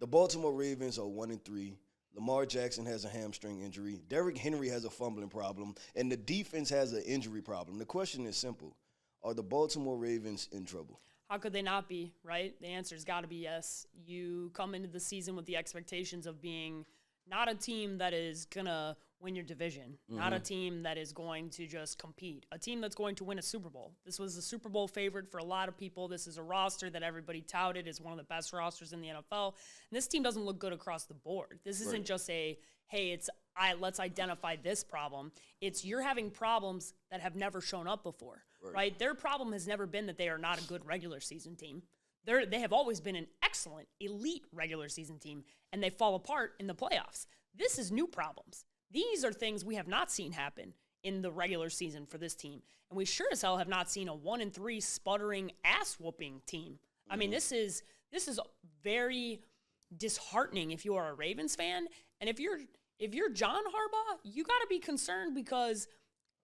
The Baltimore Ravens are 1-3. Lamar Jackson has a hamstring injury. Derrick Henry has a fumbling problem. And the defense has an injury problem. The question is simple. Are the Baltimore Ravens in trouble? How could they not be, right? The answer's got to be yes. You come into the season with the expectations of being not a team that is going to win your division, not a team that is going to just compete, a team that's going to win a Super Bowl. This was a Super Bowl favorite for a lot of people. This is a roster that everybody touted as one of the best rosters in the NFL. And this team doesn't look good across the board. This isn't just a, hey, let's identify this problem. It's you're having problems that have never shown up before, right? Their problem has never been that they are not a good regular season team. They have always been an excellent, elite regular season team, and they fall apart in the playoffs. This is new problems. These are things we have not seen happen in the regular season for this team. And we sure as hell have not seen a 1-3 sputtering ass-whooping team. I mean, this is very disheartening if you are a Ravens fan. And if you're John Harbaugh, you got to be concerned because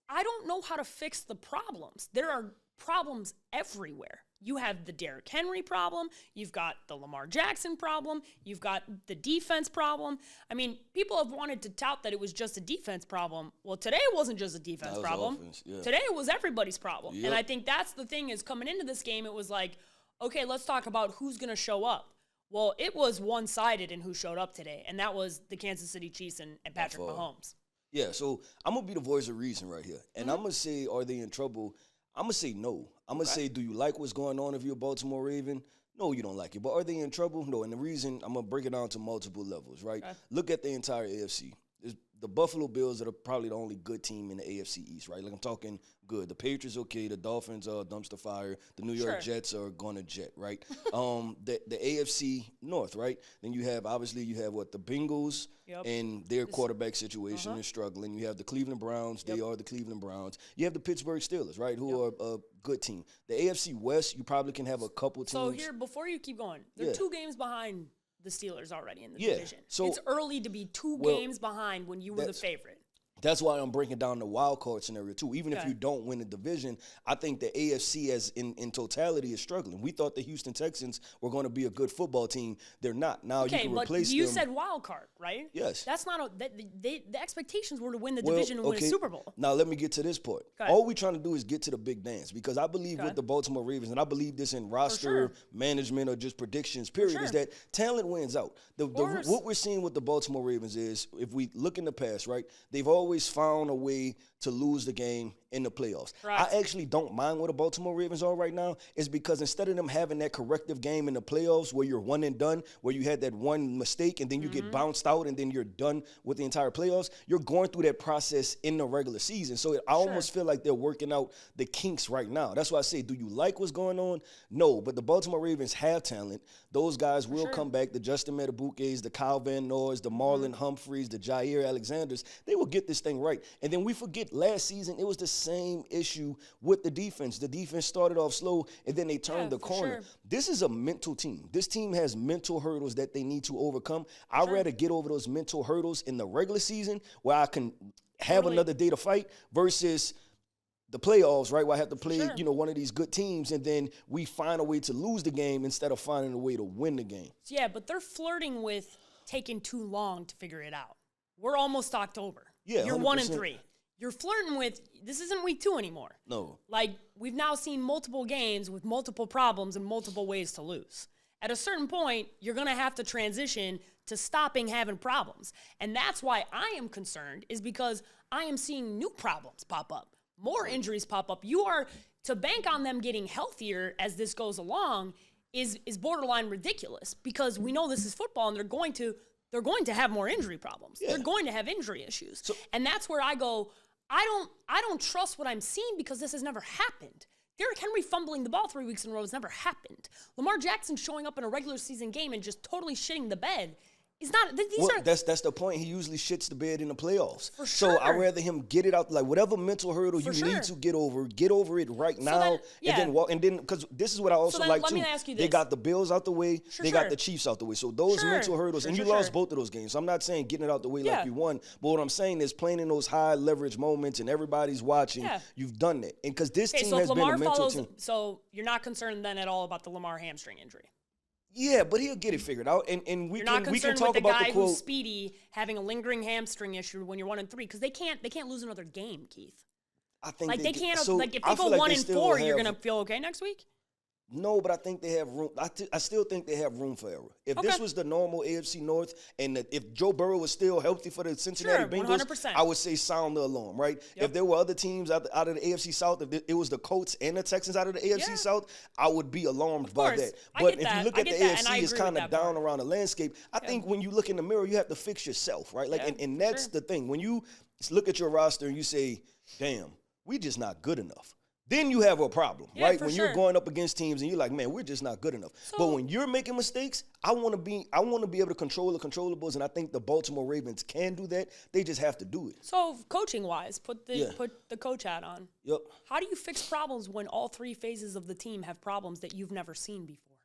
I don't know how to fix the problems. There are problems everywhere. You have the Derrick Henry problem. You've got the Lamar Jackson problem. You've got the defense problem. I mean, people have wanted to tout that it was just a defense problem. Well, today it wasn't just a defense problem. Offense, yeah. Today it was everybody's problem. Yep. And I think that's the thing is coming into this game, it was like, okay, let's talk about who's going to show up. Well, it was one-sided in who showed up today, and that was the Kansas City Chiefs and Patrick Mahomes. Yeah, so I'm going to be the voice of reason right here. And I'm going to say, are they in trouble? I'm going to say no. I'm going to say, do you like what's going on if you're a Baltimore Raven? No, you don't like it. But are they in trouble? No. And the reason, I'm going to break it down to multiple levels, right? Okay. Look at the entire AFC. The Buffalo Bills are probably the only good team in the AFC East, right? Like I'm talking good. The Patriots, okay. The Dolphins are dumpster fire. The New York Jets are going to jet, right? The AFC North, right? Then you have, obviously, the Bengals and their quarterback situation is struggling. You have the Cleveland Browns. They are the Cleveland Browns. You have the Pittsburgh Steelers, right, who are a good team. The AFC West, you probably can have a couple teams. So here, before you keep going, they're 2 games behind the Steelers already in the division. So it's early to be 2 games behind when you were the favorite. That's why I'm breaking down the wild card scenario, too. Even if you don't win the division, I think the AFC as in totality is struggling. We thought the Houston Texans were going to be a good football team. They're not. Now you can replace them. You said wild card, right? Yes. That's not the expectations were to win the division and win a Super Bowl. Now let me get to this part. All we're trying to do is get to the big dance because I believe with the Baltimore Ravens, and I believe this in roster management or just predictions, period, is that talent wins out. What we're seeing with the Baltimore Ravens is, if we look in the past, right, they've always found a way to lose the game in the playoffs. Right. I actually don't mind where the Baltimore Ravens are right now is because instead of them having that corrective game in the playoffs where you're one and done, where you had that one mistake and then you get bounced out and then you're done with the entire playoffs, you're going through that process in the regular season. So I almost feel like they're working out the kinks right now. That's why I say, do you like what's going on? No, but the Baltimore Ravens have talent. Those guys will come back. The Justin Metabukes, the Kyle Van Noys, the Marlon Humphreys, the Jair Alexanders, they will get this thing right. And then we forget last season, it was the same issue with the defense. The defense started off slow, and then they turned the corner. This is a mental team. This team has mental hurdles that they need to overcome. I'd rather get over those mental hurdles in the regular season where I can have another day to fight versus the playoffs, right, where I have to play, one of these good teams, and then we find a way to lose the game instead of finding a way to win the game. Yeah, but they're flirting with taking too long to figure it out. We're almost October. Yeah, you're 100%. 1-3. You're flirting with, this isn't week 2 anymore. No. Like, we've now seen multiple games with multiple problems and multiple ways to lose. At a certain point, you're going to have to transition to stopping having problems. And that's why I am concerned, is because I am seeing new problems pop up. More injuries pop up. You are, to bank on them getting healthier as this goes along is borderline ridiculous because we know this is football and they're going to have more injury problems. Yeah. They're going to have injury issues. And that's where I go, I don't trust what I'm seeing because this has never happened. Derrick Henry fumbling the ball 3 weeks in a row has never happened. Lamar Jackson showing up in a regular season game and just totally shitting the bed is not. That's the point. He usually shits the bed in the playoffs. For sure. So I'd rather him get it out, like whatever mental hurdle you need to get over it right now, and then walk. And then because this is what I also like too. Let me ask you this. They got the Bills out the way. They got the Chiefs out the way. So those mental hurdles, and you lost both of those games. So I'm not saying getting it out the way like you won, but what I'm saying is playing in those high leverage moments and everybody's watching. You've done that, and because this team has been a mental team. So you're not concerned then at all about the Lamar hamstring injury? Yeah, but he'll get it figured out, and we can talk about the quote. You're not concerned with the guy who's speedy having a lingering hamstring issue when you're 1-3 because they can't lose another game, Keith. I think they can't. So if they go 1-4, you're gonna feel okay next week. No, but I think they have room. I still think they have room for error. If this was the normal AFC North, and if Joe Burrow was still healthy for the Cincinnati Bengals, 100%. I would say sound the alarm, right? Yep. If there were other teams out of the AFC South, if it was the Colts and the Texans out of the AFC South, I would be alarmed by that. But if you look at the AFC, it's kind of down around the landscape. I think when you look in the mirror, you have to fix yourself, right? Like, and that's the thing. When you look at your roster and you say, "Damn, we just not good enough." Then you have a problem, right? When you're going up against teams and you're like, man, we're just not good enough. So, but when you're making mistakes, I want to be able to control the controllables, and I think the Baltimore Ravens can do that. They just have to do it. So coaching wise, put the coach hat on. Yep. How do you fix problems when all three phases of the team have problems that you've never seen before?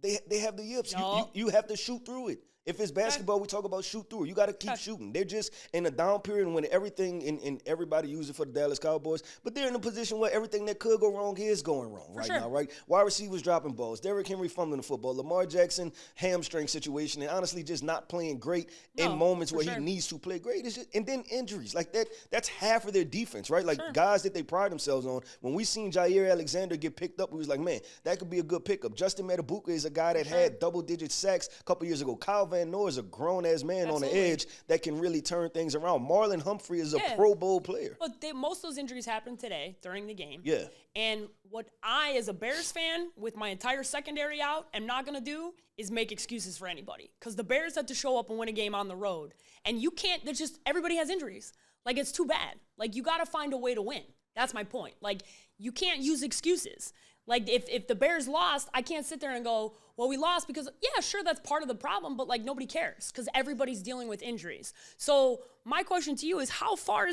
They have the yips. No. You have to shoot through it. If it's basketball, we talk about shoot through it. You got to keep shooting. They're just in a down period when everything and everybody uses it for the Dallas Cowboys, but they're in a position where everything that could go wrong is going wrong now, right? Wide receivers dropping balls, Derrick Henry fumbling the football, Lamar Jackson hamstring situation, and honestly just not playing great in moments where he needs to play great. And then injuries like that. That's half of their defense, right? Like guys that they pride themselves on. When we seen Jair Alexander get picked up, we was like, man, that could be a good pickup. Justin Matabuka is a guy that had double-digit sacks a couple years ago. Kyle Van Noy is a grown-ass man on the edge that can really turn things around. Marlon Humphrey is a Pro Bowl player. But most of those injuries happened today during the game. Yeah. And what I, as a Bears fan, with my entire secondary out, am not going to do is make excuses for anybody. Because the Bears had to show up and win a game on the road. And you can't, there's just, everybody has injuries. Like, it's too bad. Like, you got to find a way to win. That's my point. Like, you can't use excuses. Like, if the Bears lost, I can't sit there and go, well, we lost because, yeah, sure, that's part of the problem, but, like, nobody cares because everybody's dealing with injuries. So my question to you is how far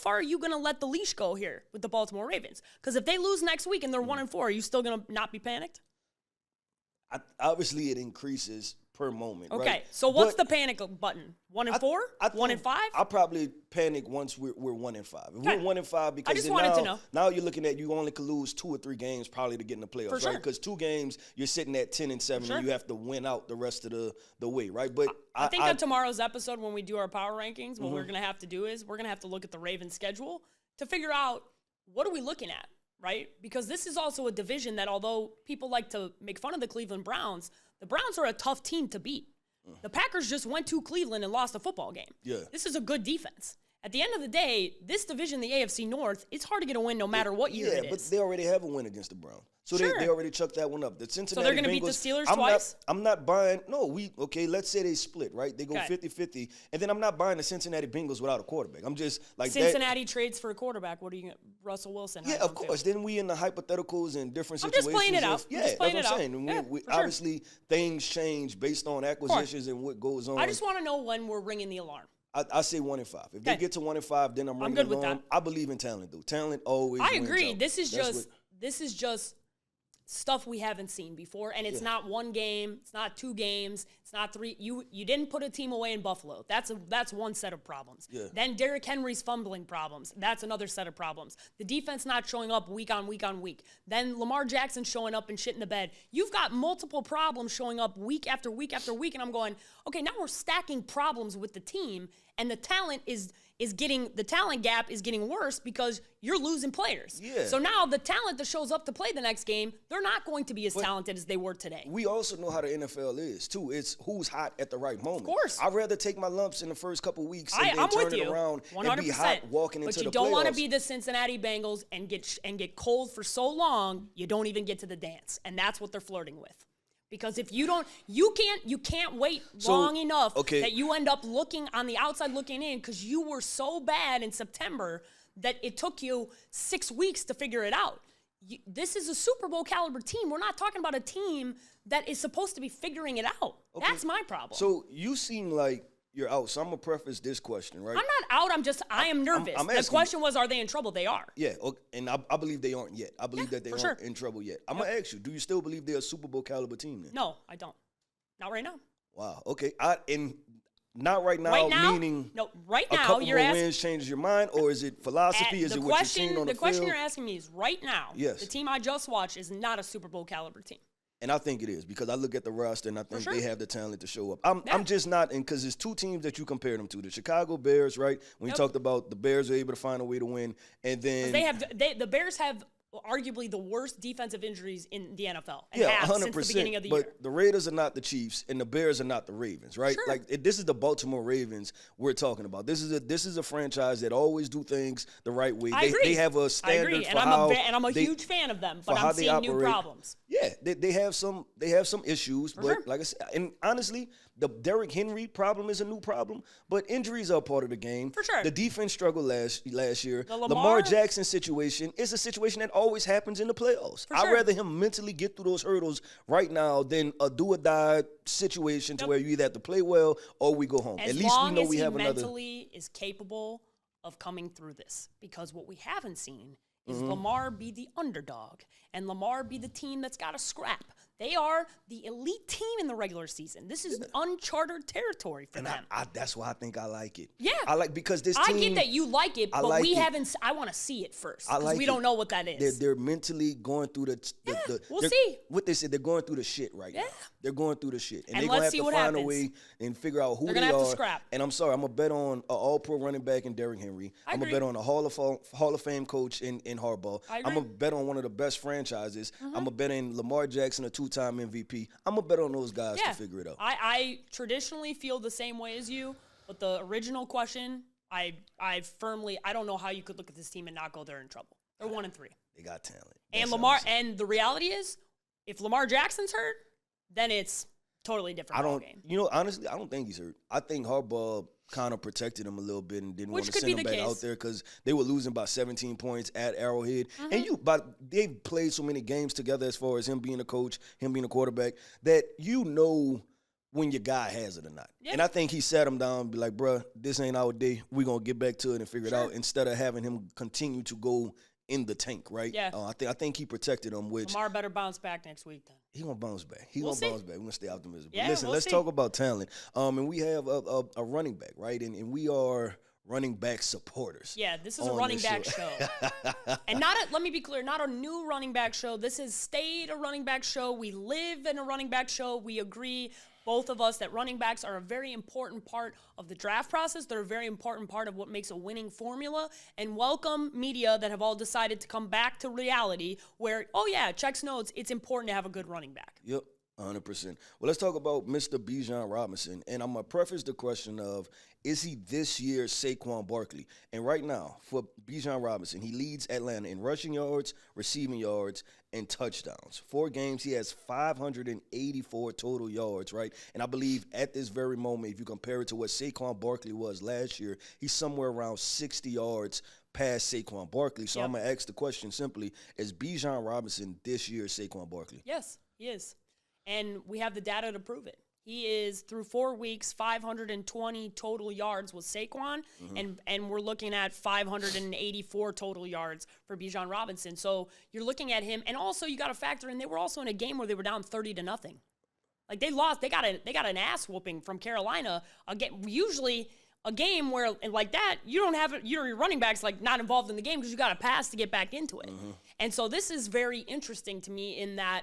are you going to let the leash go here with the Baltimore Ravens? Because if they lose next week and they're 1-4, are you still going to not be panicked? Obviously, it increases per moment. Okay, right? So what's the panic button? 1-4? 1-5? I'll probably panic once we're 1-5. If we're 1-5, because I just wanted to know. Now you're looking at you only could lose 2 or 3 games probably to get in the playoffs, right? Because 2 games you're sitting at 10-7, and you have to win out the rest of the way, right? But I think on tomorrow's episode when we do our power rankings, what we're going to have to do is we're going to have to look at the Ravens schedule to figure out what are we looking at, right? Because this is also a division that although people like to make fun of the Cleveland Browns, the Browns are a tough team to beat. The Packers just went to Cleveland and lost a football game. Yeah. This is a good defense. At the end of the day, this division, the AFC North, it's hard to get a win no matter what year it is. Yeah, but they already have a win against the Browns. So they already chucked that one up. The Cincinnati so they're going to beat the Steelers twice? I'm not buying – let's say they split, right? They go 50-50. And then I'm not buying the Cincinnati Bengals without a quarterback. I'm just like Cincinnati trades for a quarterback. What are you – Russell Wilson? Yeah, of course. Then we in the hypotheticals and different situations. I'm just playing it out. Yeah, that's what I'm saying. Obviously, things change based on acquisitions and what goes on. I just want to know when we're ringing the alarm. I say 1-5. If they get to 1-5, then I'm ringing good with alarm. that. I believe in talent, though. Talent always I agree. Wins this is just stuff we haven't seen before, and it's not 1 game, it's not 2 games, it's not 3. You didn't put a team away in Buffalo. That's one set of problems. Yeah. Then Derrick Henry's fumbling problems. That's another set of problems. The defense not showing up week on week on week. Then Lamar Jackson showing up and shit in the bed. You've got multiple problems showing up week after week after week, and I'm going, okay, now we're stacking problems with the team, and the talent the talent gap is getting worse because you're losing players. Yeah. So now the talent that shows up to play the next game, they're not going to be as talented as they were today. We also know how the NFL is, too. It's who's hot at the right moment. Of course. I'd rather take my lumps in the first couple weeks and then turn it around 100%. And be hot walking into the playoffs. But you don't want to be the Cincinnati Bengals and get cold for so long, you don't even get to the dance. And that's what they're flirting with. Because if you can't wait long enough that you end up looking on the outside looking in because you were so bad in September that it took you 6 weeks to figure it out. This is a Super Bowl caliber team. We're not talking about a team that is supposed to be figuring it out. Okay. That's my problem. So you seem like you're out. So I'm going to preface this question, right? I'm not out. I am nervous. The question was, are they in trouble? They are. Yeah, and I believe they aren't yet. I believe that they aren't in trouble yet. I'm going to ask you, do you still believe they're a Super Bowl caliber team then? No, I don't. Not right now. Wow. Okay. Not right now, meaning right now, a couple more wins changes your mind, or is it philosophy? Is it what you've seen on the field? The question you're asking me is right now, yes. The team I just watched is not a Super Bowl caliber team. And I think it is because I look at the roster and I think they have the talent to show up. I'm just not, and because there's two teams that you compare them to. The Chicago Bears, right? When you talked about the Bears are able to find a way to win, and then the Bears have arguably the worst defensive injuries in the NFL. And 100%. Since the beginning of the year. But the Raiders are not the Chiefs, and the Bears are not the Ravens, right? Sure. Like this is the Baltimore Ravens we're talking about. This is a franchise that always do things the right way. They have a standard I agree. for I'm a huge fan of them, but I'm seeing new problems. Yeah, they have some issues, but like I said, and honestly, the Derrick Henry problem is a new problem, but injuries are part of the game. For sure. The defense struggled last year. The Lamar Jackson situation is a situation that always happens in the playoffs. I'd rather him mentally get through those hurdles right now than a do-or-die situation to where you either have to play well or we go home. At least we know we have another. As long as he mentally is capable of coming through this, because what we haven't seen is Lamar be the underdog and Lamar be the team that's got to scrap. They are the elite team in the regular season. This is uncharted territory for them. That's why I think I like it. Yeah. I like because this team. I get that you like it, but haven't. I want to see it first because we don't know what that is. They're mentally going through we'll see. What they said, they're going through the shit right now. They're going through the shit. And they're going to have to find a way and figure out who they are. They're going to have to scrap. And I'm sorry, I'm going to bet on an all-pro running back in Derrick Henry. I'm going to bet on a Hall of Fame coach in Harbaugh. I'm going to bet on one of the best franchises. I'm going to bet in Lamar Jackson, a two-time MVP. I'm going to bet on those guys to figure it out. I traditionally feel the same way as you, but the original question, I don't know how you could look at this team and not go there in trouble. They're 1-3. They got talent. And Lamar, and the reality is, if Lamar Jackson's hurt, then it's totally different ballgame. Honestly, I don't think he's hurt. I think Harbaugh kind of protected him a little bit and didn't want to send him back out there because they were losing by 17 points at Arrowhead. And they played so many games together as far as him being a coach, him being a quarterback, that when your guy has it or not. Yeah. And I think he sat him down and be like, bruh, this ain't our day. We're going to get back to it and figure it out instead of having him continue to go in the tank, right? Yeah. I think he protected him, which Lamar better bounce back next week then. He gonna bounce back. We'll bounce back. We're gonna stay optimistic. Yeah, but listen, let's talk about talent. And we have a running back, right? And we are running back supporters. Yeah, this is a running back show. And let me be clear, not a new running back show. This has stayed a running back show. We live in a running back show. We agree, both of us, that running backs are a very important part of the draft process. They're a very important part of what makes a winning formula. And welcome media that have all decided to come back to reality where, checks notes, it's important to have a good running back. Yep, 100%. Well, let's talk about Mr. Bijan Robinson. And I'm going to preface the question of, is he this year's Saquon Barkley? And right now, for Bijan Robinson, he leads Atlanta in rushing yards, receiving yards, and touchdowns. 4 games, he has 584 total yards, right? And I believe at this very moment, if you compare it to what Saquon Barkley was last year, he's somewhere around 60 yards past Saquon Barkley. So I'm going to ask the question simply, is Bijan Robinson this year's Saquon Barkley? Yes, he is. And we have the data to prove it. He is, through 4 weeks, 520 total yards with Saquon, and we're looking at 584 total yards for Bijan Robinson. So you're looking at him, and also you got to factor in they were also in a game where they were down 30-0. Like they lost, they got an ass whooping from Carolina. Again, usually a game where like that you don't have your running backs like not involved in the game because you got to pass to get back into it. And so this is very interesting to me in that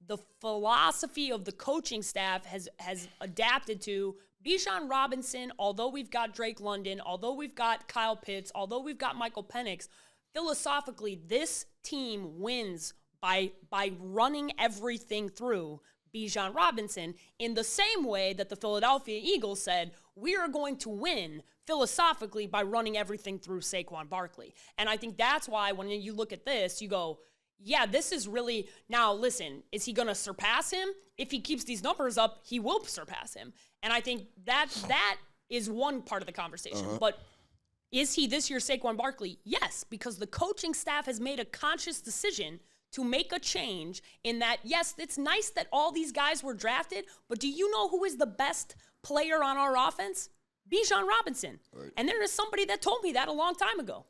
the philosophy of the coaching staff has adapted to Bijan Robinson. Although we've got Drake London, although we've got Kyle Pitts, although we've got Michael Penix, philosophically, this team wins by running everything through Bijan Robinson in the same way that the Philadelphia Eagles said, we are going to win philosophically by running everything through Saquon Barkley. And I think that's why when you look at this, you go, yeah, this is really, now listen, is he going to surpass him? If he keeps these numbers up, he will surpass him. And I think that is one part of the conversation. But is he this year's Saquon Barkley? Yes, because the coaching staff has made a conscious decision to make a change in that, yes, it's nice that all these guys were drafted, but do you know who is the best player on our offense? Bijan Robinson. Right. And there is somebody that told me that a long time ago,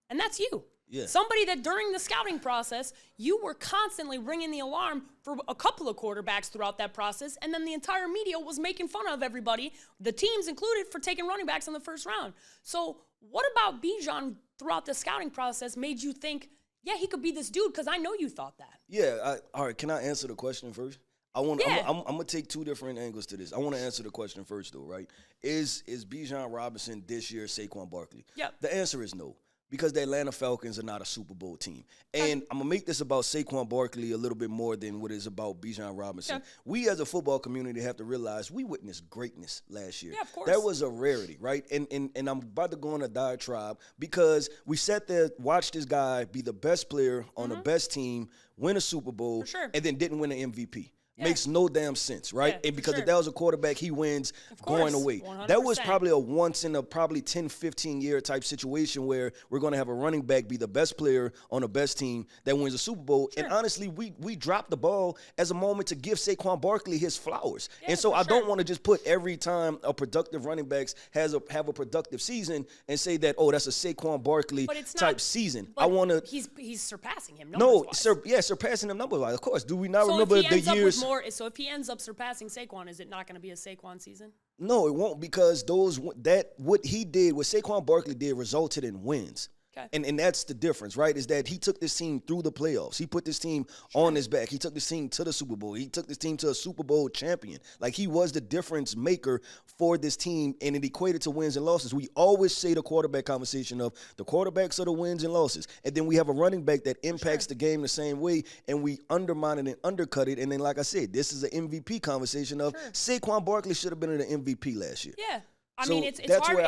and that's you. Yeah. Somebody that during the scouting process, you were constantly ringing the alarm for a couple of quarterbacks throughout that process, and then the entire media was making fun of everybody, the teams included, for taking running backs in the first round. So what about Bijan throughout the scouting process made you think, yeah, he could be this dude? Because I know you thought that. Yeah. All right, can I answer the question first? I'm gonna take two different angles to this. I want to answer the question first, though. Right? Is Bijan Robinson this year Saquon Barkley? Yep. The answer is no. Because the Atlanta Falcons are not a Super Bowl team. And I'm going to make this about Saquon Barkley a little bit more than what is about Bijan Robinson. Okay. We as a football community have to realize we witnessed greatness last year. Yeah, of course. That was a rarity, right? And I'm about to go on a diatribe because we sat there, watched this guy be the best player on the best team, win a Super Bowl, and then didn't win an MVP. Yeah. Makes no damn sense, right? Yeah, and because if that was a quarterback, he wins going away. 100%. That was probably a once in a probably 10, 15 year type situation where we're going to have a running back be the best player on the best team that wins a Super Bowl. Sure. And honestly, we dropped the ball as a moment to give Saquon Barkley his flowers. Yeah, and so I don't want to just put every time a productive running back have a productive season and say that, oh, that's a Saquon Barkley type season. I want to. He's surpassing him. Surpassing him numbers-wise. Of course. Do we not remember the years? So if he ends up surpassing Saquon, is it not going to be a Saquon season? No, it won't, because what he did, what Saquon Barkley did, resulted in wins. Okay. And that's the difference, right? Is that he took this team through the playoffs. He put this team on his back. He took this team to the Super Bowl. He took this team to a Super Bowl champion. Like, he was the difference maker for this team, and it equated to wins and losses. We always say the quarterback conversation of the quarterbacks are the wins and losses. And then we have a running back that impacts the game the same way, and we undermine it and undercut it. And then, like I said, this is an MVP conversation of Saquon Barkley should have been an MVP last year. Yeah. I mean, it's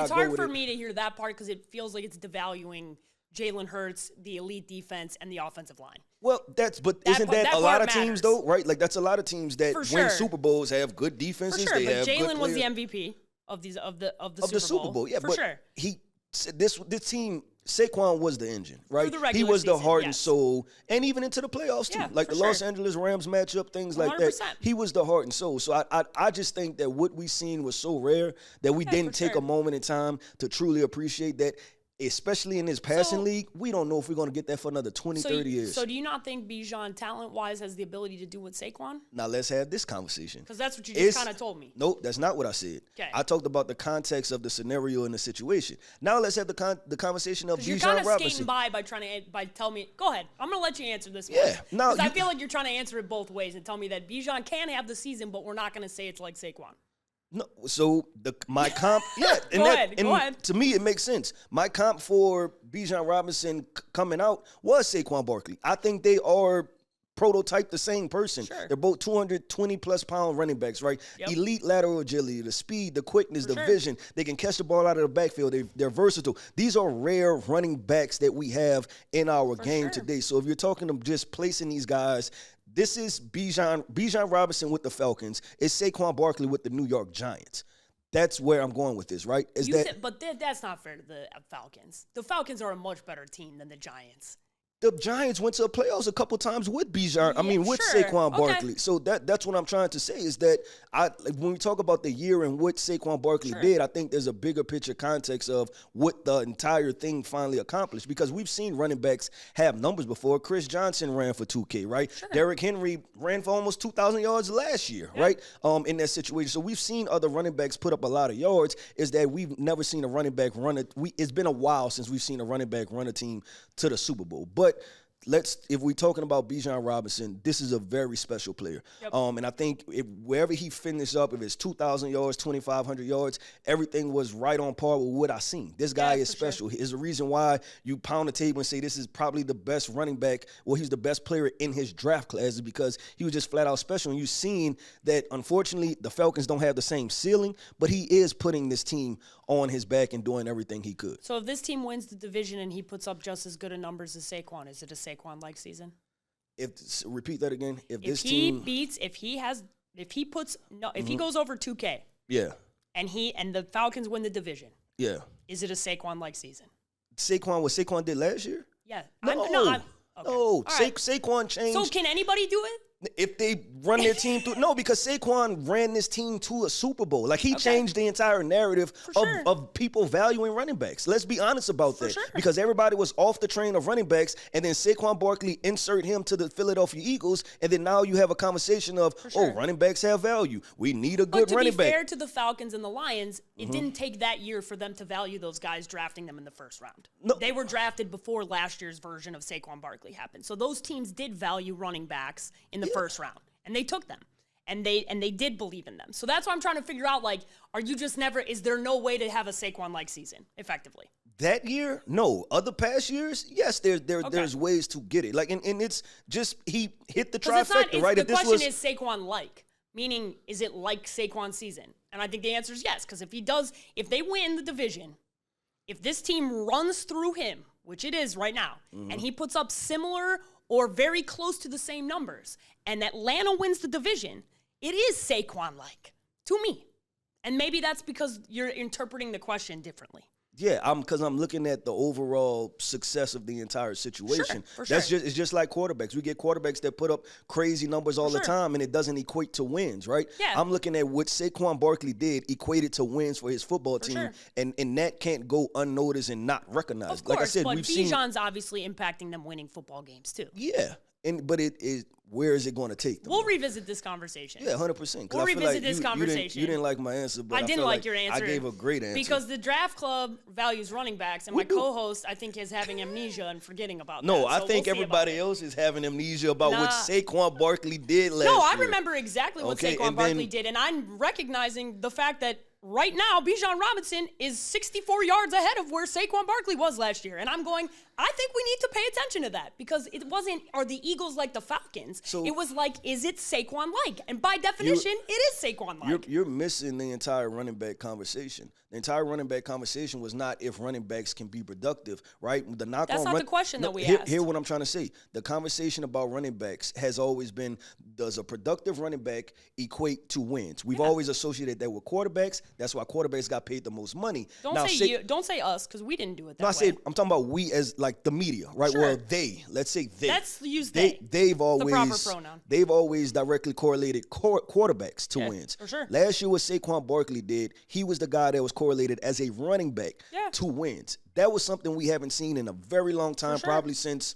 hard for me to hear that part because it feels like it's devaluing Jalen Hurts, the elite defense, and the offensive line. Well, isn't that a lot of teams though, right? Like, that's a lot of teams that win Super Bowls have good defenses. For sure, they have Jalen was the MVP of the Super Bowl. Yeah, for but sure. This team. Saquon was the engine, right? He was the heart and soul, and even into the playoffs too. Like the Los Angeles Rams matchup, things like 100%. That. He was the heart and soul. So I just think that what we seen was so rare that we didn't take a moment in time to truly appreciate that. Especially in this passing league, we don't know if we're going to get that for another 20, 30 years. So do you not think Bijan, talent-wise, has the ability to do what Saquon? Now, let's have this conversation. Because that's what you just kind of told me. Nope, that's not what I said. Okay. I talked about the context of the scenario and the situation. Now let's have the conversation of Bijan Robinson. You're kind of skating by telling me. Go ahead. I'm going to let you answer this one. Yeah. Because I feel like you're trying to answer it both ways and tell me that Bijan can have the season, but we're not going to say it's like Saquon. No, so my comp, go ahead. To me it makes sense. My comp for Bijan Robinson coming out was Saquon Barkley. I think they are prototype the same person. Sure. They're both 220-plus pound running backs, right? Yep. Elite lateral agility, the speed, the quickness, the vision. They can catch the ball out of the backfield. They're versatile. These are rare running backs that we have in our game today. So if you're talking of just placing these guys, this is Bijan Robinson with the Falcons. It's Saquon Barkley with the New York Giants. That's where I'm going with this, right? But that's not fair to the Falcons. The Falcons are a much better team than the Giants. The Giants went to the playoffs a couple times with Saquon Barkley. Okay. So that's what I'm trying to say is that when we talk about the year and what Saquon Barkley did, I think there's a bigger picture context of what the entire thing finally accomplished, because we've seen running backs have numbers before. Chris Johnson ran for 2K, right? Sure. Derrick Henry ran for almost 2,000 yards last year, right? In that situation. So we've seen other running backs put up a lot of yards. Is that we've never seen a running back run it. It's been a while since we've seen a running back run a team to the Super Bowl. But if we're talking about Bijan Robinson, this is a very special player. Yep. And I think wherever he finished up, if it's 2,000 yards, 2,500 yards, everything was right on par with what I seen. This guy is special. There's a reason why you pound the table and say this is probably the best running back, or he's the best player in his draft class, is because he was just flat out special. And you've seen that, unfortunately, the Falcons don't have the same ceiling, but he is putting this team on his back and doing everything he could. So if this team wins the division and he puts up just as good a numbers as Saquon, is it a Saquon-like season? Repeat that again. If he goes over 2K. Yeah. And the Falcons win the division. Yeah. Is it a Saquon-like season? What Saquon did last year? Yeah. No. Saquon changed. So can anybody do it? If they run their team through, no, because Saquon ran this team to a Super Bowl. Like, he changed the entire narrative of people valuing running backs. Let's be honest about that. Because everybody was off the train of running backs, and then Saquon Barkley insert him to the Philadelphia Eagles, and then now you have a conversation of, running backs have value. We need a good running back. But to be fair to the Falcons and the Lions, it didn't take that year for them to value those guys drafting them in the first round. No. They were drafted before last year's version of Saquon Barkley happened. So those teams did value running backs in the first round, and they took them. And they did believe in them. So that's why I'm trying to figure out, like, are you just never, is there no way to have a Saquon-like season, effectively? That year, no. Other past years, yes, there's ways to get it. Like, and it's just, he hit the trifecta, right? The question is Saquon-like, meaning, is it like Saquon's season? And I think the answer is yes, because if they win the division, if this team runs through him, which it is right now, and he puts up similar or very close to the same numbers, and Atlanta wins the division, it is Saquon-like to me. And maybe that's because you're interpreting the question differently. Yeah, because I'm looking at the overall success of the entire situation. Sure, for sure. It's just like quarterbacks. We get quarterbacks that put up crazy numbers all the time, and it doesn't equate to wins, right? Yeah. I'm looking at what Saquon Barkley did equated to wins for his football team, and that can't go unnoticed and not recognized. Of course, like I said, but we've seen Bijan's obviously impacting them winning football games too. Yeah, but it is. Where is it going to take them? We'll revisit this conversation. Yeah, 100%. We'll revisit this conversation. You didn't like my answer, but I didn't like your answer. I gave a great answer. Because the draft club values running backs, and my co-host, I think, is having amnesia and forgetting about that. No, I think everybody else is having amnesia about what Saquon Barkley did last year. No, I remember exactly what Saquon Barkley did, and I'm recognizing the fact that right now, Bijan Robinson is 64 yards ahead of where Saquon Barkley was last year. And I'm going, I think we need to pay attention to that because it wasn't, are the Eagles like the Falcons? So it was like, is it Saquon-like? And by definition, it is Saquon-like. You're missing the entire running back conversation. The entire running back conversation was not if running backs can be productive, right? That's not the question that we asked. Here's what I'm trying to say. The conversation about running backs has always been, does a productive running back equate to wins? We've always associated that with quarterbacks. That's why quarterbacks got paid the most money. Don't say us, because we didn't do it that way. I'm talking about we as like the media, right? Sure. Well, let's say they. Let's use they. They've always, the proper pronoun. They've always directly correlated quarterbacks to wins. For sure. Last year, what Saquon Barkley did, he was the guy that was correlated as a running back to wins. That was something we haven't seen in a very long time, probably since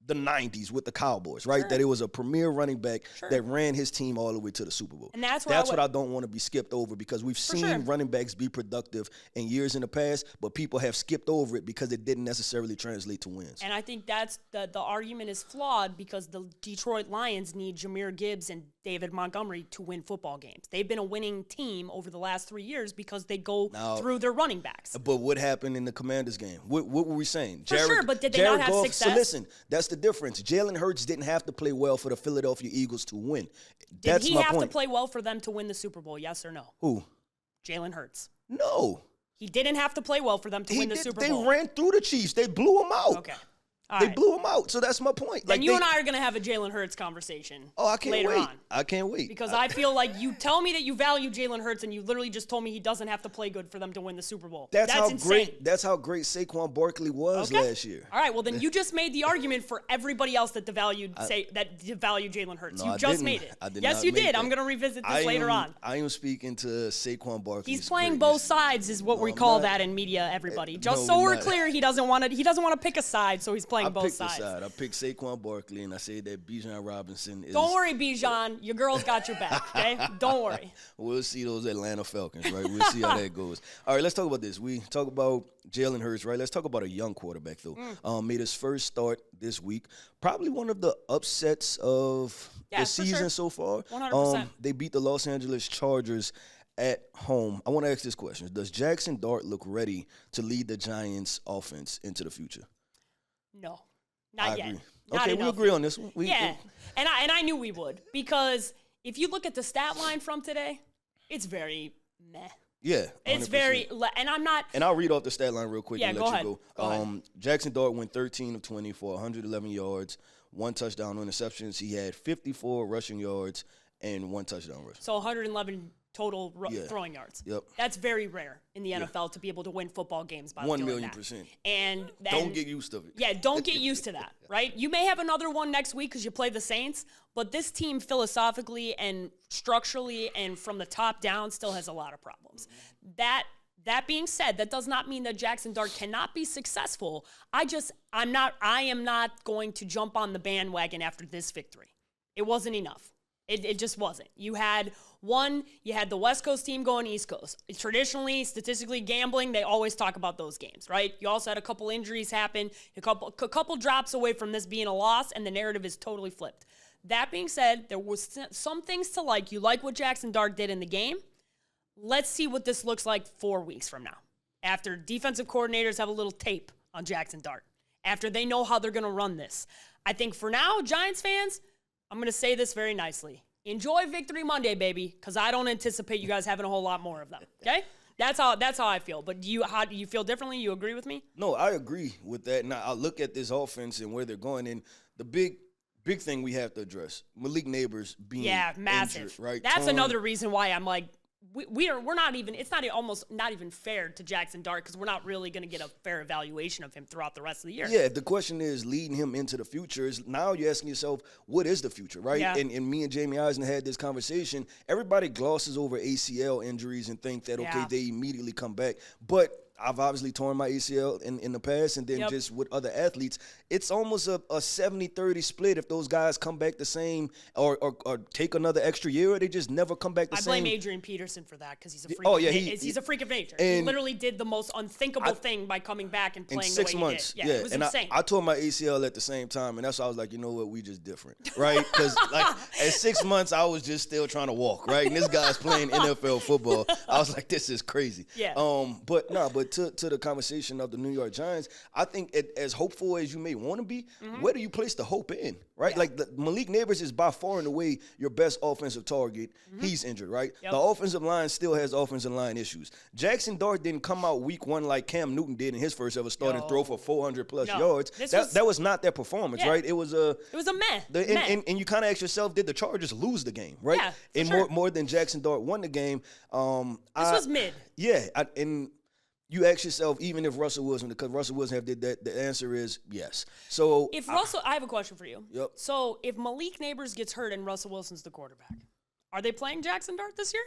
the 90s with the Cowboys, right? That it was a premier running back that ran his team all the way to the Super Bowl. And that's what I don't want to be skipped over because we've seen running backs be productive in years in the past, but people have skipped over it because it didn't necessarily translate to wins. And I think that's the argument is flawed because the Detroit Lions need Jahmyr Gibbs and David Montgomery to win football games. They've been a winning team over the last 3 years because they go through their running backs. But what happened in the Commanders game? What were we saying? But did they not have success? So listen, that's the difference. Jalen Hurts didn't have to play well for the Philadelphia Eagles to win. That's Did he my have point. to play well for them to win the Super Bowl, yes or no? Who? Jalen Hurts. No. He didn't have to play well for them to win the Super Bowl. They ran through the Chiefs. They blew them out. Okay. They blew him out, so that's my point. Then you and I are going to have a Jalen Hurts conversation later on. I can't wait. Because I feel like you tell me that you value Jalen Hurts, and you literally just told me he doesn't have to play good for them to win the Super Bowl. That's insane. That's how great Saquon Barkley was last year. All right, well then you just made the argument for everybody else that devalued Jalen Hurts. No, you just made it. Yes, you did. I'm going to revisit this later on. I am speaking to Saquon Barkley. He's playing both sides, is what we call that in media. Everybody, just so we're clear, he doesn't want to pick a side, so he's playing both sides. I picked Saquon Barkley, and I say that Bijan Robinson is... Don't worry, Bijan. Your girl's got your back, okay? Don't worry. We'll see those Atlanta Falcons, right? We'll see how that goes. All right, let's talk about this. We talk about Jalen Hurts, right? Let's talk about a young quarterback, though. Made his first start this week. Probably one of the upsets of the season so far. 100%. They beat the Los Angeles Chargers at home. I want to ask this question. Does Jaxson Dart look ready to lead the Giants' offense into the future? No. Not yet. Agree. Okay, we agree on this one. And I knew we would because if you look at the stat line from today, it's very meh. Yeah, 100%. It's very, and I'm not. And I'll read off the stat line real quick and let you go ahead. Jaxson Dart went 13 of 20 for 111 yards, 1 touchdown, no interceptions. He had 54 rushing yards and 1 touchdown rush. So 111 total throwing yards. Yep. That's very rare in the NFL to be able to win football games by doing 1,000,000%. And don't get used to it. Yeah, don't get used to that, right? You may have another one next week because you play the Saints, but this team philosophically and structurally and from the top down still has a lot of problems. That being said, that does not mean that Jaxson Dart cannot be successful. I am not going to jump on the bandwagon after this victory. It wasn't enough. It just wasn't. You had the West Coast team going East Coast. Traditionally, statistically, gambling, they always talk about those games, right? You also had a couple injuries happen, a couple drops away from this being a loss, and the narrative is totally flipped. That being said, there was some things to like. You like what Jaxson Dart did in the game. Let's see what this looks like 4 weeks from now. After defensive coordinators have a little tape on Jaxson Dart. After they know how they're going to run this. I think for now, Giants fans, I'm going to say this very nicely. Enjoy Victory Monday, baby, because I don't anticipate you guys having a whole lot more of them, okay? That's how I feel. But how do you feel differently? You agree with me? No, I agree with that. Now, I look at this offense and where they're going, and the big thing we have to address, Malik Neighbors being massive. Injured, right? That's another reason why I'm like, we're not even, it's almost not even fair to Jaxson Dart because we're not really going to get a fair evaluation of him throughout the rest of the year. Yeah, the question is leading him into the future. Is now you're asking yourself, what is the future, right? Yeah. And me and Jamie Eisen had this conversation. Everybody glosses over ACL injuries and think that, okay, they immediately come back. But I've obviously torn my ACL in the past, and then just with other athletes, it's almost a 70-30 split if those guys come back the same or take another extra year, or they just never come back the same. I blame Adrian Peterson for that because he's a freak. He's a freak of nature. He literally did the most unthinkable thing by coming back and playing the way he did. Yeah, it was insane. I tore my ACL at the same time, and that's why I was like, you know what, we just different, right? Because like at 6 months, I was just still trying to walk, right? And this guy's playing NFL football. I was like, this is crazy. Yeah. But to the conversation of the New York Giants, I think as hopeful as you may want to be, where do you place the hope in, right? Yeah. Like Malik Neighbors is by far and away your best offensive target. He's injured, right? The offensive line still has offensive line issues. Jaxson Dart didn't come out week one like Cam Newton did in his first ever start and throw for 400-plus yards. That was not their performance, right? It was a meh. And you kind of ask yourself, did the Chargers lose the game, right? Yeah, and more than Jaxson Dart won the game. This was mid. Yeah, and you ask yourself, even if Russell Wilson, because Russell Wilson did that, the answer is yes. So I have a question for you. Yep. So if Malik Neighbors gets hurt and Russell Wilson's the quarterback, are they playing Jaxson Dart this year?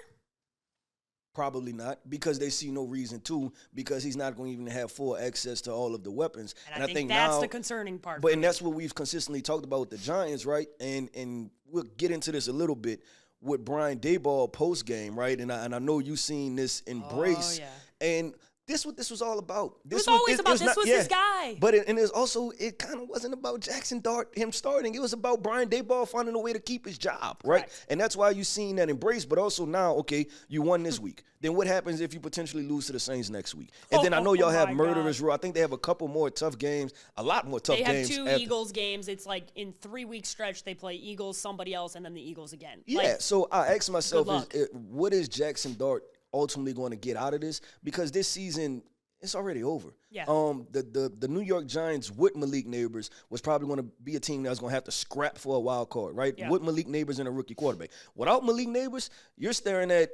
Probably not, because they see no reason to, because he's not going to even have full access to all of the weapons. And I think that's the concerning part. And that's what we've consistently talked about with the Giants, right? And we'll get into this a little bit with Brian Daboll post-game, right? And I know you've seen this embrace. Oh, yeah. And this what this was all about. This was his guy. But it kind of wasn't about Jaxson Dart, him starting. It was about Brian Daboll finding a way to keep his job, right? Correct. And that's why you seen that embrace. But also now, okay, you won this week. Then what happens if you potentially lose to the Saints next week? And then I know y'all have murderous rule. I think they have a couple more tough games, a lot more tough games. They have two Eagles games. It's like in 3 week stretch, they play Eagles, somebody else, and then the Eagles again. Yeah, so I asked myself, what is Jaxson Dart ultimately going to get out of this? Because this season, it's already over. Yeah. The New York Giants with Malik Neighbors was probably going to be a team that was going to have to scrap for a wild card, right? Yeah. With Malik Neighbors and a rookie quarterback. Without Malik Neighbors, you're staring at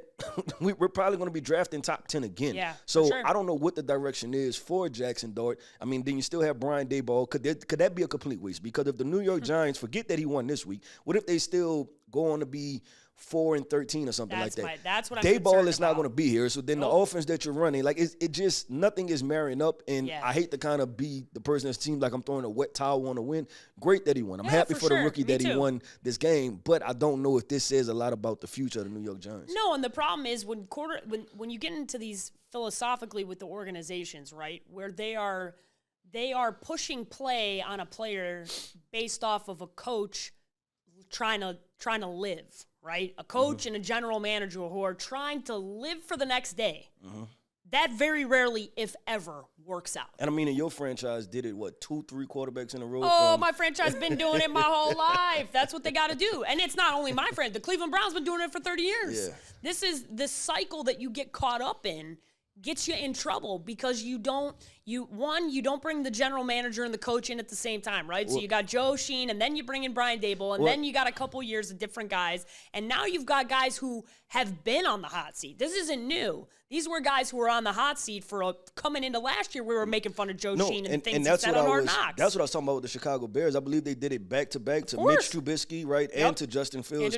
we're probably going to be drafting top 10 again. Yeah. So sure. I don't know what the direction is for Jaxson Dart. I mean, then you still have Brian Daboll. Could that be a complete waste? Because if the New York Giants forget that he won this week, what if they still go on to be 4-13 or something like that? That's what I'm Daboll is not going to be here. So then the offense that you're running, like it just nothing is marrying up. And I hate to kind of be the person that seems like I'm throwing a wet towel on a win. Great that he won. I'm happy for the rookie that he won this game. But I don't know if this says a lot about the future of the New York Giants. No, and the problem is when you get into these philosophically with the organizations, right, where they are pushing play on a player based off of a coach trying to live. Right? A coach and a general manager who are trying to live for the next day. That very rarely, if ever, works out. And I mean, in your franchise, did it, 2-3 quarterbers in a row? Oh, my franchise been doing it my whole life. That's what they got to do. And it's not only my franchise. The Cleveland Browns been doing it for 30 years. Yeah. This is the cycle that you get caught up in gets you in trouble because you don't bring the general manager and the coach in at the same time, right? So you got Joe Sheen, and then you bring in Brian Daboll, and then you got a couple years of different guys, and now you've got guys who have been on the hot seat. This isn't new. These were guys who were on the hot seat coming into last year. We were making fun of Joe Sheen and things that said on Hard Knocks. That's what I was talking about with the Chicago Bears. I believe they did it back-to-back to Mitch Trubisky, right, and to Justin Fields.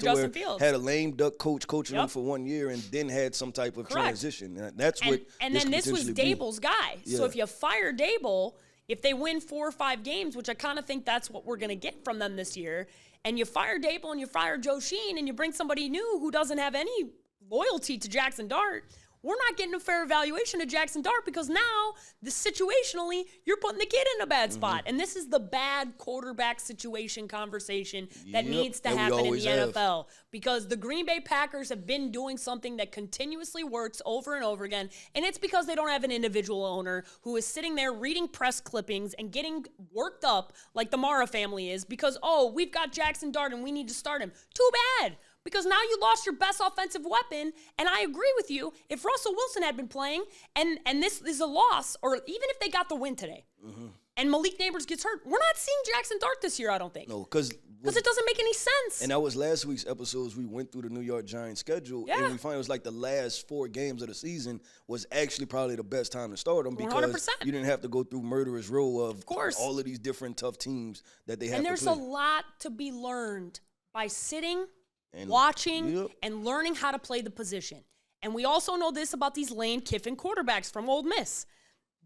Had a lame duck coach coaching them for 1 year and then had some type of transition. And that's and then this was Daboll's guy. Yeah. So if you fire Daboll, if they win 4 or 5 games, which I kind of think that's what we're going to get from them this year, and you fire Daboll and you fire Joe Sheen and you bring somebody new who doesn't have any loyalty to Jaxson Dart, we're not getting a fair evaluation of Jaxson Dart because now, situationally, you're putting the kid in a bad spot. And this is the bad quarterback situation conversation that needs to happen in the NFL. Because the Green Bay Packers have been doing something that continuously works over and over again, and it's because they don't have an individual owner who is sitting there reading press clippings and getting worked up like the Mara family is because, oh, we've got Jaxson Dart and we need to start him. Too bad. Because now you lost your best offensive weapon, and I agree with you. If Russell Wilson had been playing, and this is a loss, or even if they got the win today, and Malik Neighbors gets hurt, we're not seeing Jaxson Dart this year, I don't think. No, because it doesn't make any sense. And that was last week's episodes. We went through the New York Giants schedule, and we found it was like the last 4 games of the season was actually probably the best time to start them because 100%. you didn't have to go through murderous row of all of these different tough teams that they have to play. And there's a lot to be learned by sitting and watching and learning how to play the position. And we also know this about these Lane Kiffin quarterbacks from Ole Miss.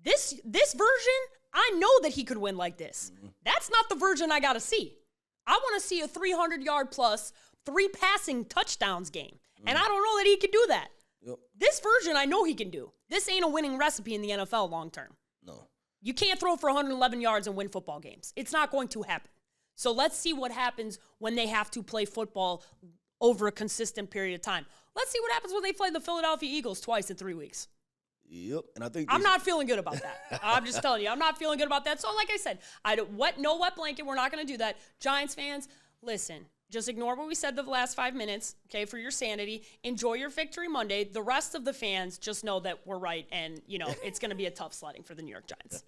This version, I know that he could win like this. That's not the version I got to see. I want to see a 300-yard plus, 3 passing touchdowns game. And I don't know that he can do that. This version, I know he can do. This ain't a winning recipe in the NFL long term. No. You can't throw for 111 yards and win football games. It's not going to happen. So let's see what happens when they have to play football over a consistent period of time. Let's see what happens when they play the Philadelphia Eagles twice in 3 weeks. Yep, and I think I'm not feeling good about that. I'm just telling you, I'm not feeling good about that. So like I said, no wet blanket. We're not going to do that. Giants fans, listen. Just ignore what we said the last 5 minutes, okay, for your sanity. Enjoy your victory Monday. The rest of the fans just know that we're right, and, it's going to be a tough sledding for the New York Giants.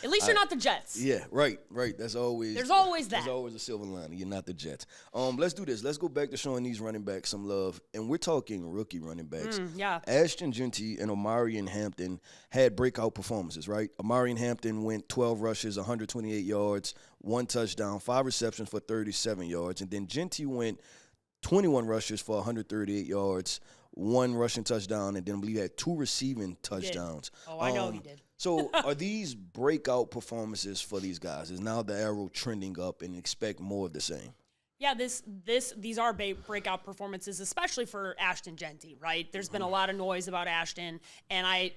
At least you're not the Jets. Yeah, right. There's always that. There's always a silver lining. You're not the Jets. Let's do this. Let's go back to showing these running backs some love, and we're talking rookie running backs. Ashton Genty and Omarion Hampton had breakout performances, right? Omarion Hampton went 12 rushes, 128 yards, 1 touchdown, 5 receptions for 37 yards, and then Genty went 21 rushes for 138 yards, 1 rushing touchdown, and then I believe he had 2 receiving touchdowns. Oh, I know he did. So are these breakout performances for these guys? Is now the arrow trending up and expect more of the same? Yeah, these are breakout performances, especially for Ashton Genty, right? There's been a lot of noise about Ashton, and I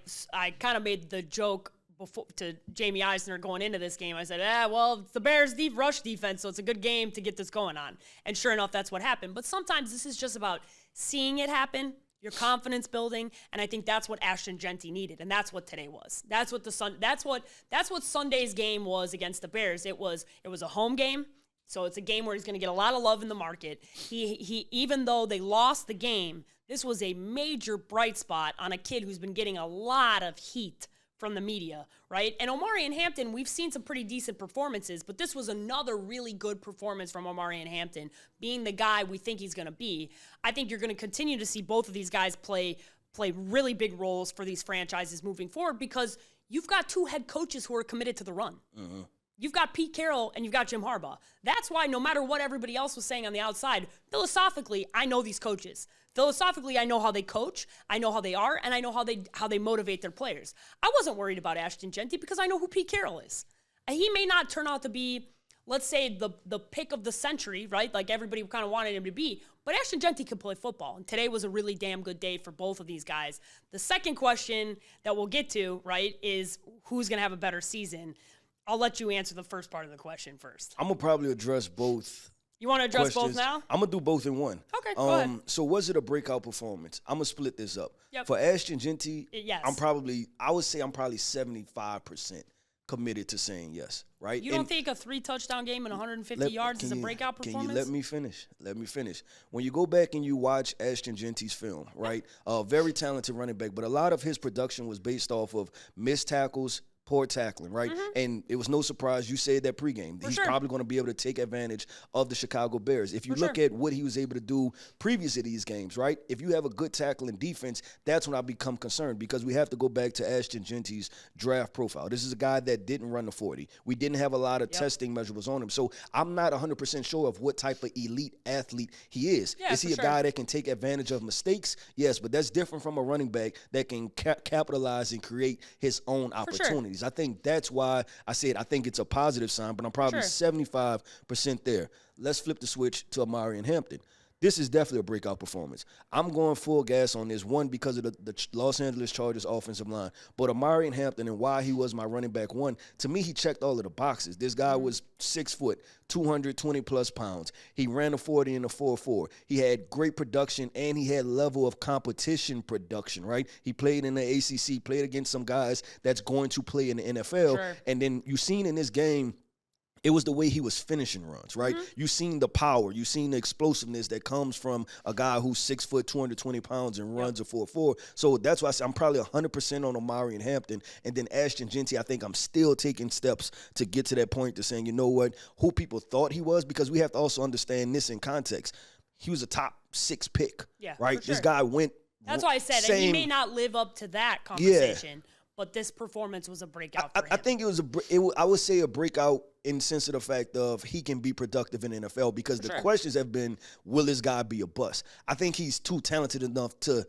kind of made the joke before to Jamie Eisner going into this game. I said, well, it's the Bears' deep rush defense, so it's a good game to get this going on. And sure enough, that's what happened. But sometimes this is just about seeing it happen, your confidence building, and I think that's what Ashton Genty needed, and that's what today was. That's what Sunday's game was against the Bears. It was a home game. So it's a game where he's going to get a lot of love in the market. He even though they lost the game, this was a major bright spot on a kid who's been getting a lot of heat from the media, right? And Omarion Hampton, we've seen some pretty decent performances, but this was another really good performance from Omarion Hampton, being the guy we think he's going to be. I think you're going to continue to see both of these guys play really big roles for these franchises moving forward because you've got 2 head coaches who are committed to the run. Mm-hmm. You've got Pete Carroll and you've got Jim Harbaugh. That's why no matter what everybody else was saying on the outside, philosophically, I know these coaches. Philosophically, I know how they coach, I know how they are, and I know how they motivate their players. I wasn't worried about Ashton Genty because I know who Pete Carroll is. He may not turn out to be, let's say, the pick of the century, right? Like everybody kind of wanted him to be. But Ashton Genty can play football, and today was a really damn good day for both of these guys. The second question that we'll get to, right, is who's going to have a better season. I'll let you answer the first part of the question first. I'm going to probably address both. You want to address both now? I'm going to do both in one. Okay, go ahead. So was it a breakout performance? I'm going to split this up. Yep. For Ashton Genty, yes. I would say I'm probably 75% committed to saying yes, right? You don't think a 3-touchdown game and 150 yards is a breakout performance? Can you let me finish? Let me finish. When you go back and you watch Ashton Genty's film, right, very talented running back, but a lot of his production was based off of missed tackles, poor tackling, right? Mm-hmm. And it was no surprise you said that pregame. He's probably going to be able to take advantage of the Chicago Bears. If you look at what he was able to do previous to these games, right? If you have a good tackling defense, that's when I become concerned because we have to go back to Ashton Genty's draft profile. This is a guy that didn't run the 40. We didn't have a lot of testing measurables on him. So I'm not 100% sure of what type of elite athlete he is. Is he a guy that can take advantage of mistakes? Yes, but that's different from a running back that can capitalize and create his own opportunities. I think that's why I said I think it's a positive sign, but I'm probably 75% there. Let's flip the switch to Omarion Hampton. this is definitely a breakout performance. I'm going full gas on this, one, because of the Los Angeles Chargers offensive line. But Omarion Hampton, and why he was my running back one, to me, he checked all of the boxes. This guy was 6 foot, 220-plus pounds. He ran a 40 and a 4.4. He had great production, and he had level of competition production, right? He played in the ACC, played against some guys that's going to play in the NFL. Sure. And then you seen in this game, it was the way he was finishing runs, right? You seen the power. You seen the explosiveness that comes from a guy who's 6 foot, 220 pounds, and runs a 4.4. So that's why I say I'm probably 100% on Omarion Hampton. And then Ashton Jeanty, I think I'm still taking steps to get to that point to saying, you know what, who people thought he was, because we have to also understand this in context. He was a top 6 pick, right? Sure. This guy went. That's why I said and he may not live up to that conversation. Yeah. But this performance was a breakout for him. I think it was I would say a breakout in the sense of the fact of he can be productive in the NFL, because the questions have been, will this guy be a bust? I think he's too talented enough to,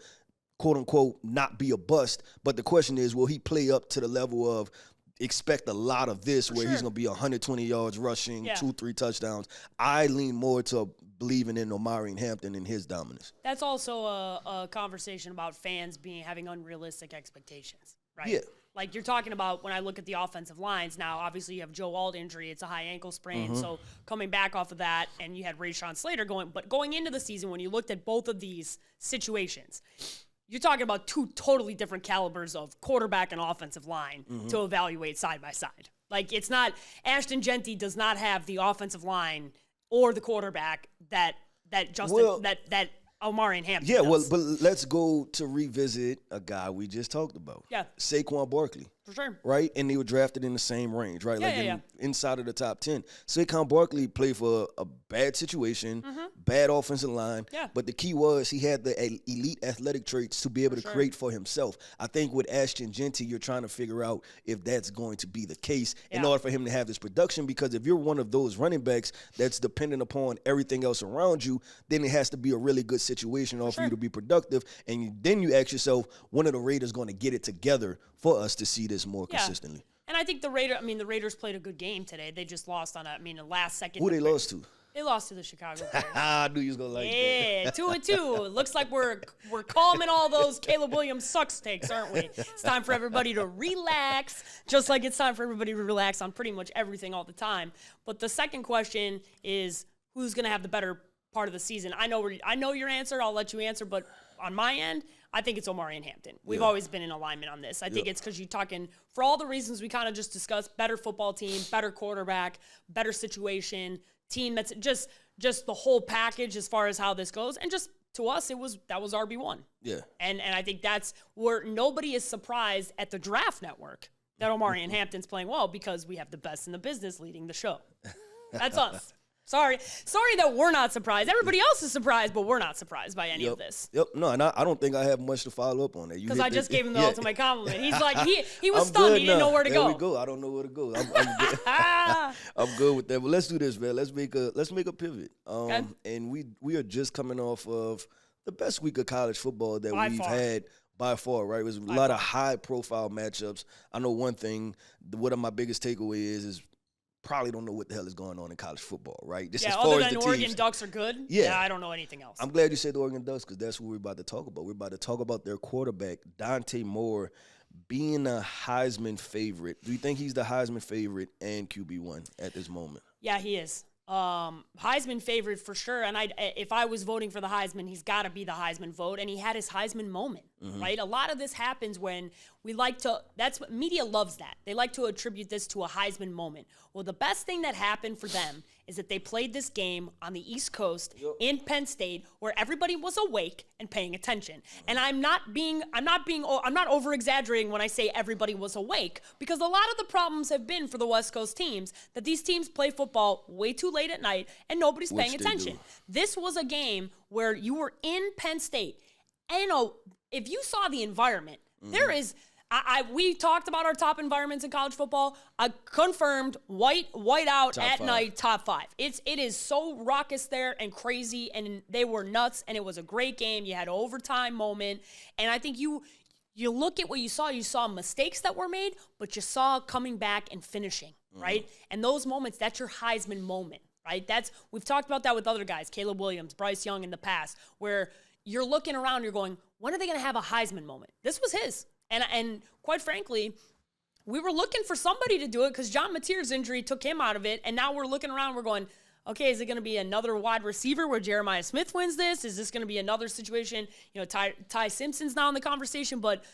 quote unquote, not be a bust. But the question is, will he play up to the level of expect a lot of this where he's going to be 120 yards rushing, 2-3 touchdowns? I lean more to believing in Omarion Hampton and his dominance. That's also a conversation about fans having unrealistic expectations. Right. Yeah. Like you're talking about when I look at the offensive lines now, obviously you have Joe Alt injury. It's a high ankle sprain. So coming back off of that, and you had Rashawn Slater going into the season, when you looked at both of these situations, you're talking about two totally different calibers of quarterback and offensive line to evaluate side by side. Like it's not, Ashton Jeanty does not have the offensive line or the quarterback that Omarion Hampton does. But let's go to revisit a guy we just talked about. Yeah. Saquon Barkley. For sure. Right? And they were drafted in the same range, right? Inside of the top 10. Saquon Barkley played for a bad situation, bad offensive line. Yeah. But the key was he had the elite athletic traits to be able to create for himself. I think with Ashton Jeanty, you're trying to figure out if that's going to be the case in order for him to have this production. Because if you're one of those running backs that's dependent upon everything else around you, then it has to be a really good situation for you to be productive. And then you ask yourself, when are the Raiders going to get it together for us to see this more consistently? And I think the Raiders played a good game today. They just lost on the last second. Who they lost to? They lost to the Chicago Bears. I knew you was going to like that. Yeah, 2-2. Looks like we're calming all those Caleb Williams sucks takes, aren't we? It's time for everybody to relax, just like it's time for everybody to relax on pretty much everything all the time. But the second question is, who's going to have the better part of the season? I know your answer. I'll let you answer. But on my end, I think it's Omarion Hampton. We've always been in alignment on this. I think it's because you're talking, for all the reasons we kind of just discussed, better football team, better quarterback, better situation, team that's just the whole package as far as how this goes. And just to us, that was RB1. Yeah. And I think that's where nobody is surprised at the Draft Network that Omarion Hampton's playing well, because we have the best in the business leading the show. That's us. Sorry that we're not surprised. Everybody else is surprised, but we're not surprised by any of this. No, and I don't think I have much to follow up on that. Because I just gave him the ultimate compliment. He's like, he was stunned. He didn't know where to go. There we go. I don't know where to go. I'm good. I'm good with that. But let's do this, man. Let's make a pivot. And we are just coming off of the best week of college football that we've had by far, right? It was a lot of high-profile matchups. I know one thing. One of my biggest takeaways is probably don't know what the hell is going on in college football, right? Just as far other as than the Oregon teams. Ducks are good. Yeah, I don't know anything else. I'm glad you said the Oregon Ducks, because that's what we're about to talk about. We're about to talk about their quarterback, Dante Moore, being a Heisman favorite. Do you think he's the Heisman favorite and QB1 at this moment? Yeah, he is. Heisman favorite for sure. And if I was voting for the Heisman, he's got to be the Heisman vote. And he had his Heisman moment, right? A lot of this happens when that's what media loves that. They like to attribute this to a Heisman moment. Well, the best thing that happened for them is that they played this game on the East Coast in Penn State, where everybody was awake and paying attention. And I'm not over exaggerating when I say everybody was awake, because a lot of the problems have been for the West Coast teams that these teams play football way too late at night and nobody's paying attention. This was a game where you were in Penn State. And if you saw the environment, there is. We talked about our top environments in college football. I confirmed white out top at 5. Night, top 5. It is so raucous there and crazy, and they were nuts, and it was a great game. You had an overtime moment, and I think you look at what you saw mistakes that were made, but you saw coming back and finishing, right? And those moments, that's your Heisman moment, right? We've talked about that with other guys, Caleb Williams, Bryce Young in the past, where you're looking around, you're going, when are they going to have a Heisman moment? This was his. And quite frankly, we were looking for somebody to do it because John Mateer's injury took him out of it. And now we're looking around, we're going, okay, is it going to be another wide receiver where Jeremiah Smith wins this? Is this going to be another situation? You know, Ty Simpson's now in the conversation, but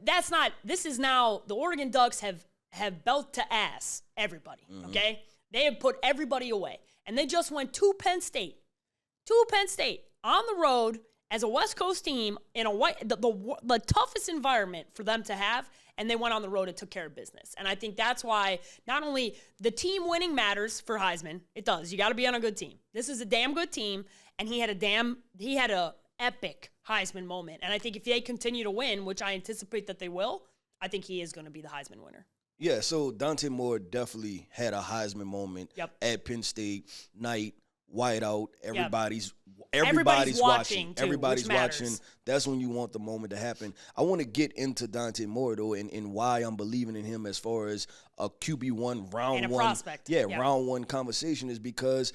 this is now, the Oregon Ducks have belt to ass everybody, okay? They have put everybody away. And they just went to Penn State on the road as a West Coast team in the toughest environment for them to have, and they went on the road and took care of business. And I think that's why not only the team winning matters for Heisman, it does. You got to be on a good team. This is a damn good team, and he had a epic Heisman moment. And I think if they continue to win, which I anticipate that they will, I think he is going to be the Heisman winner. Yeah, so Dante Moore definitely had a Heisman moment at Penn State, night, whiteout, everybody's watching. Everybody's watching. That's when you want the moment to happen. I want to get into Dante Moore, though, and why I'm believing in him as far as a QB1 round and a one. Prospect. Round one conversation is because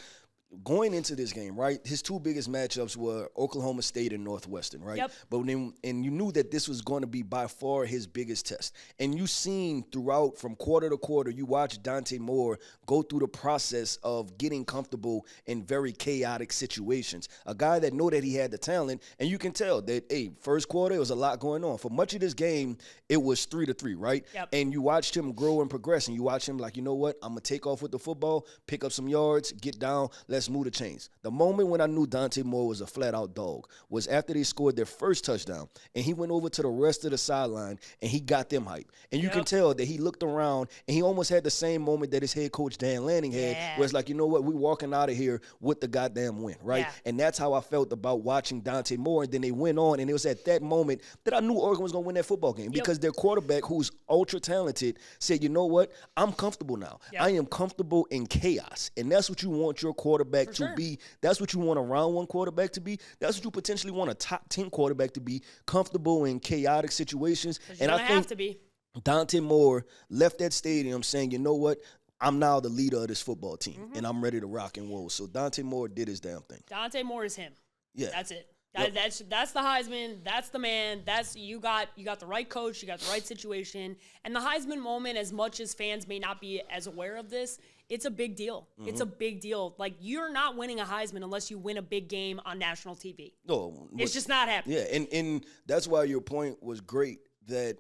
going into this game, right, his two biggest matchups were Oklahoma State and Northwestern, right? Yep. But and you knew that this was going to be by far his biggest test. And you seen throughout, from quarter to quarter, you watched Dante Moore go through the process of getting comfortable in very chaotic situations. A guy that know that he had the talent, and you can tell that, hey, first quarter, there was a lot going on. For much of this game, it was 3-3, right? Yep. And you watched him grow and progress, and you watch him like, you know what, I'm going to take off with the football, pick up some yards, get down, let's move the chains. The moment when I knew Dante Moore was a flat-out dog was after they scored their first touchdown, and he went over to the rest of the sideline, and he got them hype. And you can tell that he looked around, and he almost had the same moment that his head coach Dan Lanning had, where it's like, you know what, we're walking out of here with the goddamn win, right? Yeah. And that's how I felt about watching Dante Moore, and then they went on, and it was at that moment that I knew Oregon was going to win that football game because their quarterback, who's ultra-talented, said, you know what, I'm comfortable now. I am comfortable in chaos, and that's what you want your quarterback to be. That's what you want a round one quarterback to be. That's what you potentially want a top 10 quarterback to be, comfortable in chaotic situations. And I think Dante Moore left that stadium saying, you know what, I'm now the leader of this football team, and I'm ready to rock and roll. So Dante Moore did his damn thing. Dante Moore is him. Yeah. That's it. That's the Heisman. That's the man. That's you got the right coach. You got the right situation. And the Heisman moment, as much as fans may not be as aware of this, it's a big deal. It's a big deal. Like, you're not winning a Heisman unless you win a big game on national TV. No, it's just not happening. Yeah, and that's why your point was great that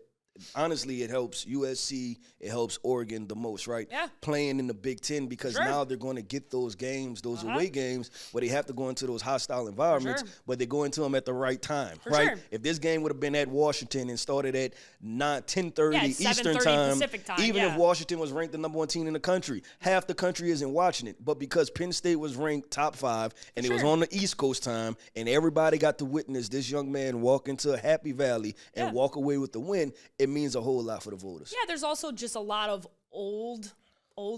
honestly, it helps USC, it helps Oregon the most, right? Yeah. Playing in the Big Ten because now they're going to get those games, those away games, where they have to go into those hostile environments, but they go into them at the right time, right? If this game would have been at Washington and started at 10:30 Eastern time, Pacific time, even if Washington was ranked the number one team in the country, half the country isn't watching it. But because Penn State was ranked top 5 and it was on the East Coast time, and everybody got to witness this young man walk into Happy Valley and walk away with the win, it means a whole lot for the voters. Yeah, there's also just a lot of old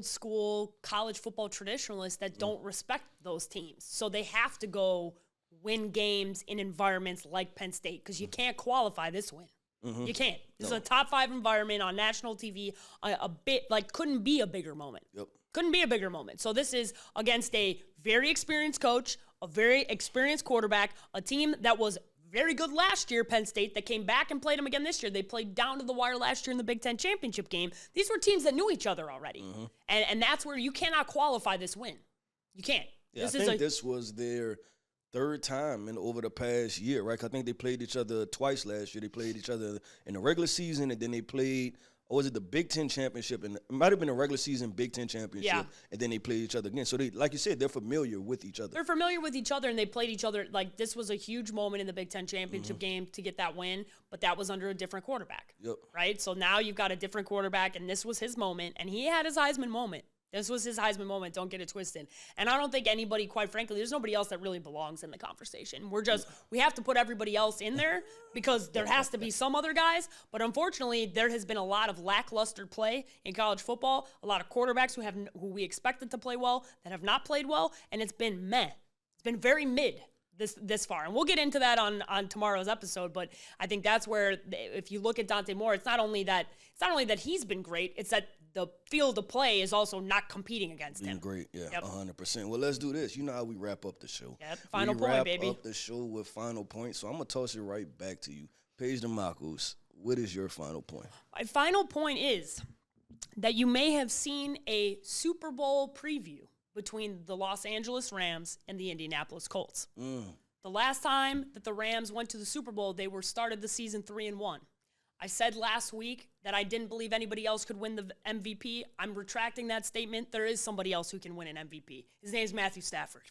school college football traditionalists that don't respect those teams. So they have to go win games in environments like Penn State because you can't qualify this win. You can't. This is a top 5 environment on national TV. A bit like couldn't be a bigger moment. Couldn't be a bigger moment. So this is against a very experienced coach, a very experienced quarterback, a team that was very good last year, Penn State, that came back and played them again this year. They played down to the wire last year in the Big Ten championship game. These were teams that knew each other already. And that's where you cannot qualify this win. You can't. Yeah, I think this was their third time over the past year, right? I think they played each other twice last year. They played each other in the regular season, and then they played, or was it the Big Ten championship? And it might have been a regular season Big Ten championship, and then they played each other again. So they, like you said, they're familiar with each other. They're familiar with each other, and they played each other. Like, this was a huge moment in the Big Ten championship game to get that win, but that was under a different quarterback, right? So now you've got a different quarterback, and this was his moment, and he had his Heisman moment. This was his Heisman moment. Don't get it twisted. And I don't think anybody, quite frankly, there's nobody else that really belongs in the conversation. We have to put everybody else in there because there has to be some other guys. But unfortunately, there has been a lot of lackluster play in college football. A lot of quarterbacks who we expected to play well that have not played well, and it's been meh. It's been very mid this far. And we'll get into that on tomorrow's episode. But I think that's where, if you look at Dante Moore, it's not only that he's been great, it's that the field of play is also not competing against him. Great, yeah, 100%. Well, let's do this. You know how we wrap up the show. Yep, final point, baby. We wrap up the show with final point, so I'm going to toss it right back to you. Paige Dimakos, what is your final point? My final point is that you may have seen a Super Bowl preview between the Los Angeles Rams and the Indianapolis Colts. The last time that the Rams went to the Super Bowl, they started the season 3-1. I said last week that I didn't believe anybody else could win the MVP. I'm retracting that statement. There is somebody else who can win an MVP. His name's Matthew Stafford.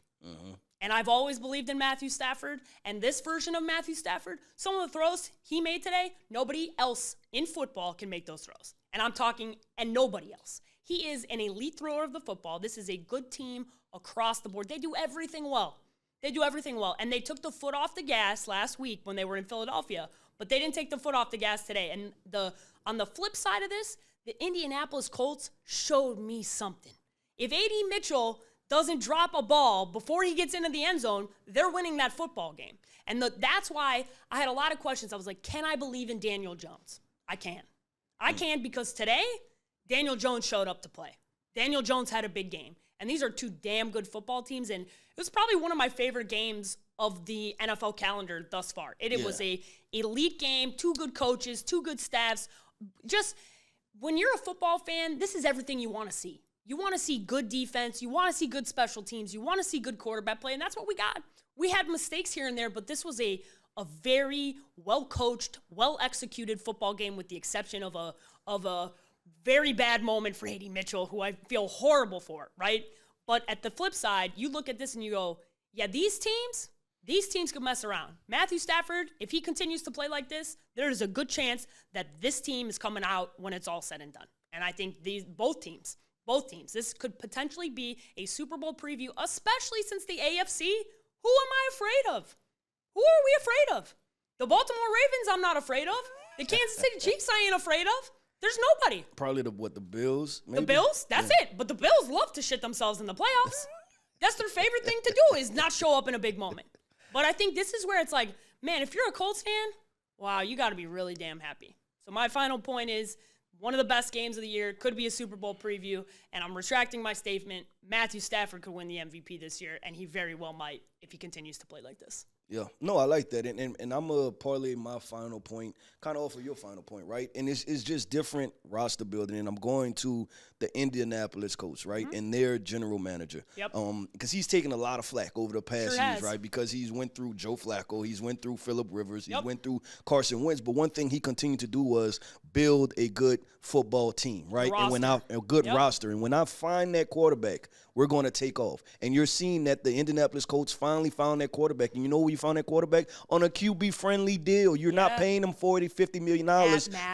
And I've always believed in Matthew Stafford. And this version of Matthew Stafford, some of the throws he made today, nobody else in football can make those throws. And I'm talking, and nobody else. He is an elite thrower of the football. This is a good team across the board. They do everything well. And they took the foot off the gas last week when they were in Philadelphia. But they didn't take the foot off the gas today. And on the flip side of this, the Indianapolis Colts showed me something. If A.D. Mitchell doesn't drop a ball before he gets into the end zone, they're winning that football game. And that's why I had a lot of questions. I was like, can I believe in Daniel Jones? I can. I can because today, Daniel Jones showed up to play. Daniel Jones had a big game. And these are two damn good football teams. And it was probably one of my favorite games of the NFL calendar thus far. It was a elite game, two good coaches, two good staffs. Just when you're a football fan, this is everything you want to see. You want to see good defense. You want to see good special teams. You want to see good quarterback play, and that's what we got. We had mistakes here and there, but this was a very well-coached, well-executed football game with the exception of a very bad moment for A.D. Mitchell, who I feel horrible for, right? But at the flip side, you look at this and you go, yeah, these teams could mess around. Matthew Stafford, if he continues to play like this, there's a good chance that this team is coming out when it's all said and done. And I think both teams, this could potentially be a Super Bowl preview, especially since the AFC, who am I afraid of? Who are we afraid of? The Baltimore Ravens I'm not afraid of. The Kansas City Chiefs I ain't afraid of. There's nobody. Probably the Bills, maybe? The Bills? That's it. But the Bills love to shit themselves in the playoffs. That's their favorite thing to do is not show up in a big moment. But I think this is where it's like, man, if you're a Colts fan, wow, you got to be really damn happy. So my final point is one of the best games of the year, could be a Super Bowl preview, and I'm retracting my statement. Matthew Stafford could win the MVP this year, and he very well might if he continues to play like this. Yeah, no, I like that, and I'm going to parlay my final point kind of off of your final point, right? And it's just different roster building, and I'm going to the Indianapolis Colts, right, and their general manager. Yep. Because he's taken a lot of flack over the past years, right, because he's went through Joe Flacco, he's went through Phillip Rivers, he's went through Carson Wentz, but one thing he continued to do was build a good football team, right, a good roster, and when I find that quarterback, we're going to take off. And you're seeing that the Indianapolis Colts finally found that quarterback. And you know where you found that quarterback? On a QB-friendly deal. You're not paying them $40, $50 million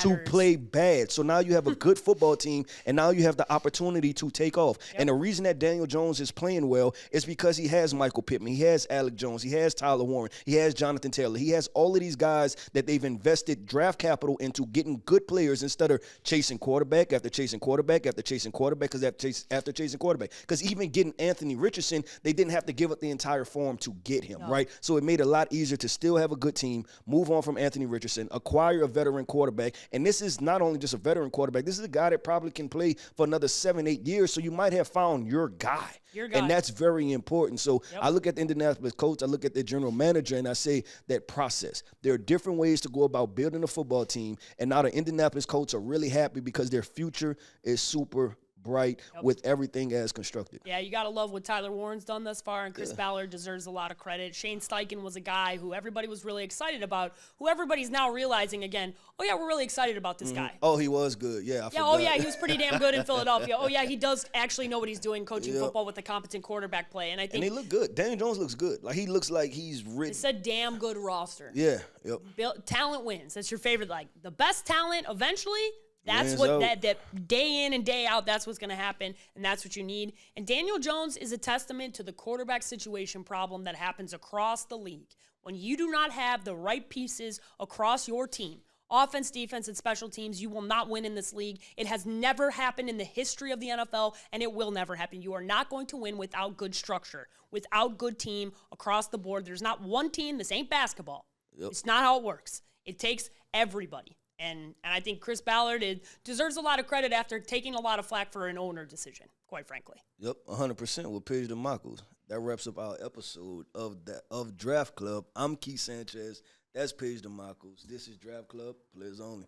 to play bad. So now you have a good football team, and now you have the opportunity to take off. Yep. And the reason that Daniel Jones is playing well is because he has Michael Pittman. He has Alec Jones. He has Tyler Warren. He has Jonathan Taylor. He has all of these guys that they've invested draft capital into getting good players instead of chasing quarterback after chasing quarterback after chasing quarterback after chasing quarterback. Because even getting Anthony Richardson, they didn't have to give up the entire farm to get him, right? So it made it a lot easier to still have a good team, move on from Anthony Richardson, acquire a veteran quarterback. And this is not only just a veteran quarterback, this is a guy that probably can play for another 7-8 years. So you might have found your guy. And that's very important. So I look at the Indianapolis Colts, I look at their general manager, and I say that process. There are different ways to go about building a football team. And now the Indianapolis Colts are really happy because their future is super bright with everything as constructed. Yeah, you got to love what Tyler Warren's done thus far, and Chris Ballard deserves a lot of credit. Shane Steichen was a guy who everybody was really excited about, who everybody's now realizing again, oh, yeah, we're really excited about this guy. Oh, he was good. Yeah, he was pretty damn good in Philadelphia. Oh, yeah, he does actually know what he's doing coaching football with a competent quarterback play. And I think he looked good. Daniel Jones looks good. Like, he looks like he's written. It's a damn good roster. Yeah, Talent wins. That's your favorite. Like, the best talent eventually – that's what that day in and day out, that's what's going to happen, and that's what you need. And Daniel Jones is a testament to the quarterback situation problem that happens across the league. When you do not have the right pieces across your team, offense, defense, and special teams, you will not win in this league. It has never happened in the history of the NFL, and it will never happen. You are not going to win without good structure, without good team across the board. There's not one team. This ain't basketball. It's not how it works. It takes everybody. And I think Chris Ballard deserves a lot of credit after taking a lot of flack for an owner decision, quite frankly. Yep, 100% with Paige Dimakos. That wraps up our episode of Draft Club. I'm Keith Sanchez. That's Paige Dimakos. This is Draft Club. Players only.